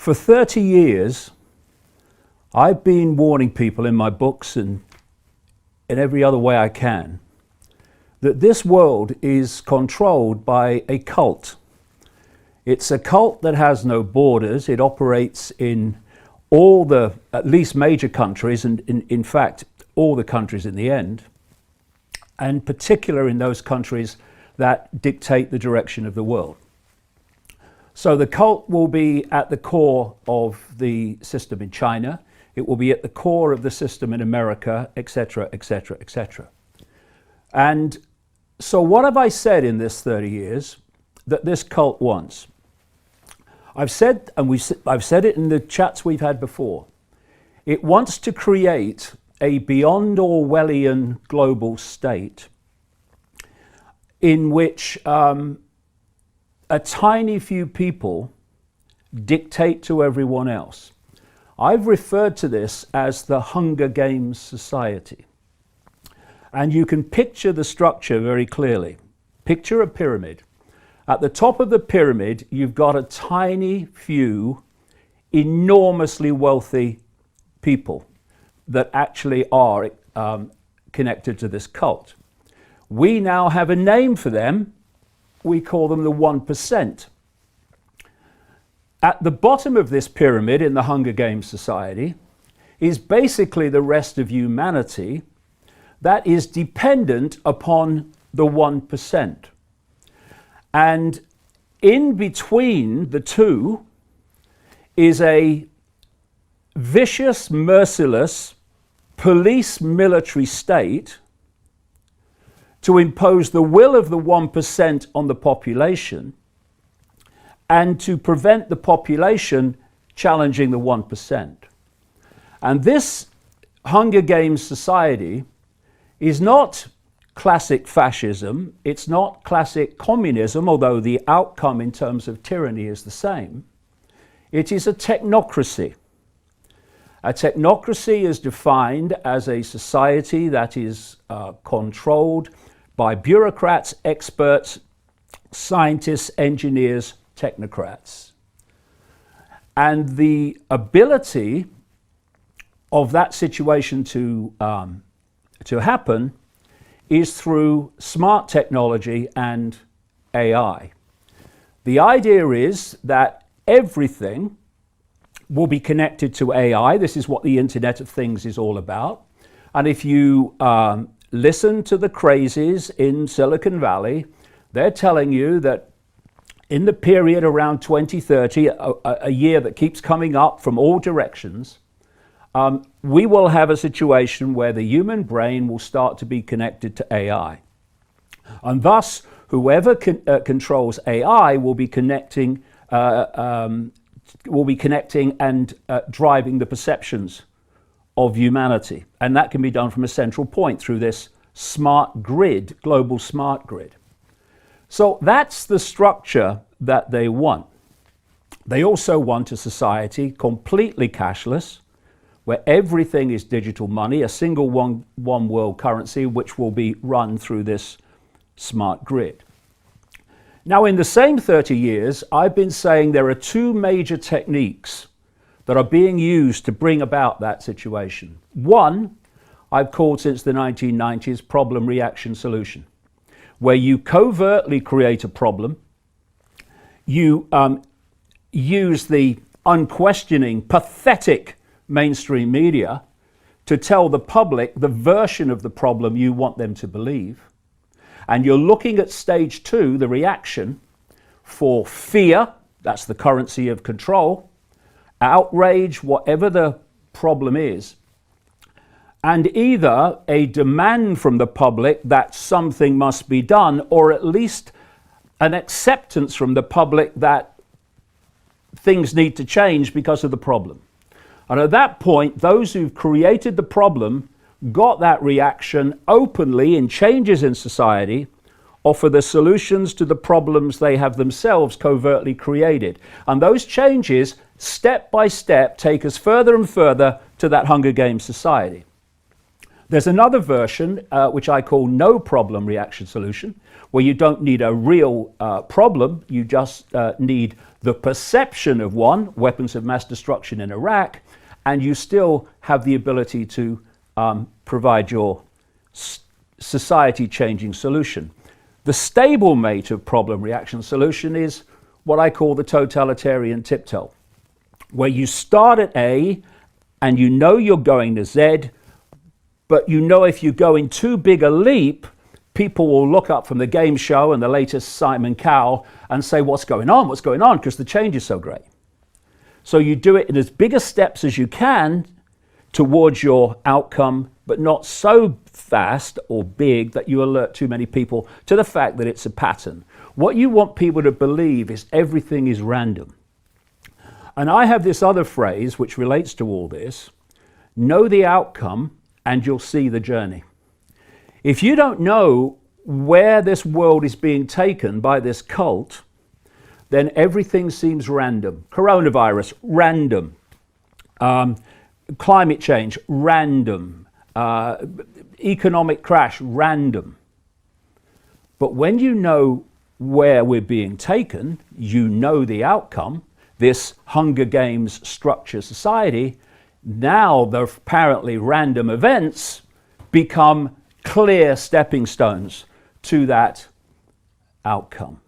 For 30 years, I've been warning people in my books and in every other way I can that this world is controlled by a cult. It's a cult that has no borders. It operates in all the, at least major countries, and in fact, all the countries in the end, and particularly in those countries that dictate the direction of the world. So the cult will be at the core of the system in China. It will be at the core of the system in America, etc., etc., etc. And so what have I said in this 30 years that this cult wants? I've said, and I've said it in the chats we've had before, it wants to create a beyond Orwellian global state in which a tiny few people dictate to everyone else. I've referred to this as the Hunger Games society. And you can picture the structure very clearly. Picture a pyramid. At the top of the pyramid, you've got a tiny few enormously wealthy people that actually are connected to this cult. We now have a name for them. We call them the 1%. At the bottom of this pyramid in the Hunger Games society is basically the rest of humanity that is dependent upon the 1%. And in between the two is a vicious, merciless police military state to impose the will of the 1% on the population and to prevent the population challenging the 1%. And this Hunger Games society is not classic fascism, it's not classic communism, although the outcome in terms of tyranny is the same. It is a technocracy. A technocracy is defined as a society that is controlled by bureaucrats, experts, scientists, engineers, technocrats. And the ability of that situation to happen is through smart technology and AI. The idea is that everything will be connected to AI. This is what the Internet of Things is all about. And if you listen to the crazies in Silicon Valley, they're telling you that in the period around 2030, a year that keeps coming up from all directions, we will have a situation where the human brain will start to be connected to AI. And thus, whoever controls AI will be connecting and driving the perceptions of humanity. And that can be done from a central point through this smart grid, global smart grid. So that's the structure that they want. They also want a society completely cashless, where everything is digital money, a single one world currency, which will be run through this smart grid. Now, in the same 30 years, I've been saying there are two major techniques that are being used to bring about that situation. One, I've called since the 1990s problem, reaction, solution, where you covertly create a problem, you use the unquestioning, pathetic mainstream media to tell the public the version of the problem you want them to believe. And you're looking at stage two, the reaction, for fear, that's the currency of control, outrage, whatever the problem is, and either a demand from the public that something must be done, or at least an acceptance from the public that things need to change because of the problem. And at that point, those who've created the problem got that reaction openly in changes in society, offer the solutions to the problems they have themselves covertly created. And those changes, step by step, take us further and further to that Hunger Games society. There's another version, which I call no problem reaction solution, where you don't need a real problem, you just need the perception of one, weapons of mass destruction in Iraq, and you still have the ability to provide your society-changing solution. The stablemate of problem reaction solution is what I call the totalitarian tiptoe, where you start at A and you know you're going to Z, but you know if you go in too big a leap, people will look up from the game show and the latest Simon Cowell and say, what's going on? What's going on? Because the change is so great. So you do it in as big a steps as you can towards your outcome, but not so fast or big that you alert too many people to the fact that it's a pattern. What you want people to believe is everything is random. And I have this other phrase which relates to all this: know the outcome and you'll see the journey. If you don't know where this world is being taken by this cult, then everything seems random. Coronavirus, random. Climate change, random. Economic crash, random. But when you know where we're being taken, you know the outcome, this Hunger Games structure society, now the apparently random events become clear stepping stones to that outcome.